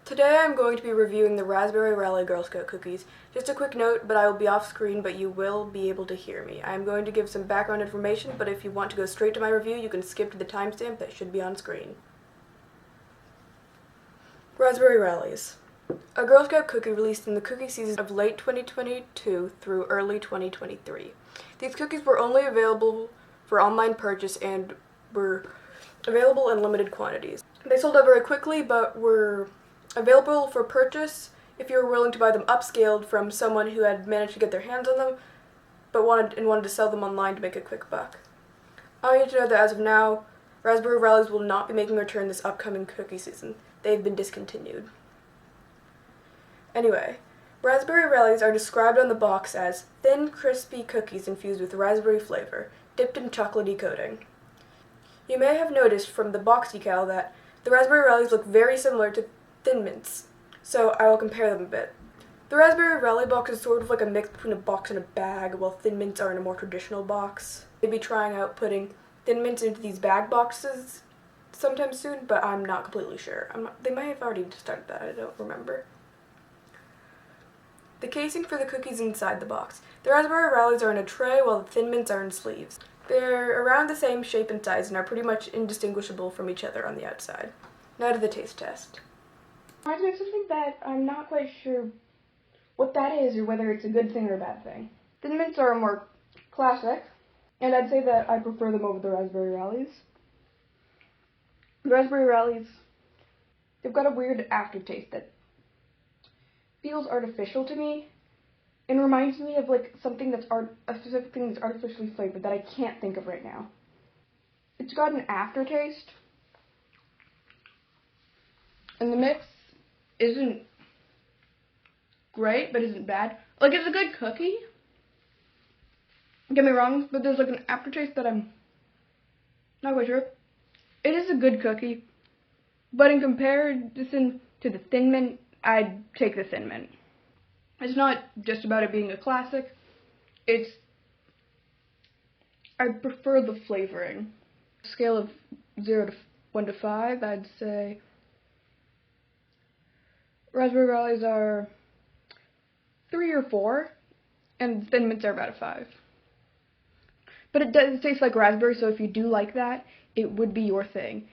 Today I'm going to be reviewing the Raspberry Rally Girl Scout cookies. Just a quick note, but I will be off screen, but you will be able to hear me. I'm going to give some background information, but if you want to go straight to my review, you can skip to the timestamp that should be on screen. Raspberry Rallies. A Girl Scout cookie released in the cookie season of late 2022 through early 2023. These cookies were only available for online purchase and were available in limited quantities. They sold out very quickly, but were available for purchase if you were willing to buy them upscaled from someone who had managed to get their hands on them but wanted to sell them online to make a quick buck. I want you to know that as of now, Raspberry Rallies will not be making a return this upcoming cookie season. They've been discontinued. Anyway, Raspberry Rallies are described on the box as thin, crispy cookies infused with raspberry flavor, dipped in chocolatey coating. You may have noticed from the box decal that the Raspberry Rallies look very similar to Thin Mints, so I will compare them a bit. The Raspberry Rally box is sort of like a mix between a box and a bag, while Thin Mints are in a more traditional box. They'll be trying out putting Thin Mints into these bag boxes sometime soon, but I'm not completely sure. They might have already started that, I don't remember. The casing for the cookies inside the box. The Raspberry Rallies are in a tray, while the Thin Mints are in sleeves. They're around the same shape and size and are pretty much indistinguishable from each other on the outside. Now to the taste test. Reminds me of something that I'm not quite sure what that is or whether it's a good thing or a bad thing. Thin Mints are more classic, and I'd say that I prefer them over the Raspberry Rallies. The Raspberry Rallies, they've got a weird aftertaste that feels artificial to me and reminds me of like something that's a specific thing that's artificially flavored that I can't think of right now. It's got an aftertaste, and the mix isn't great, but isn't bad. Like, it's a good cookie. Don't get me wrong, but there's like an aftertaste that I'm not quite sure. It is a good cookie, but in comparison to the Thin Mint, I'd take the Thin Mint. It's not just about it being a classic. I prefer the flavoring. Scale of 0 to 1 to 5, I'd say Raspberry Rallies are 3 or 4, and Thin Mints are about a 5. But it does taste like raspberry, so if you do like that, it would be your thing.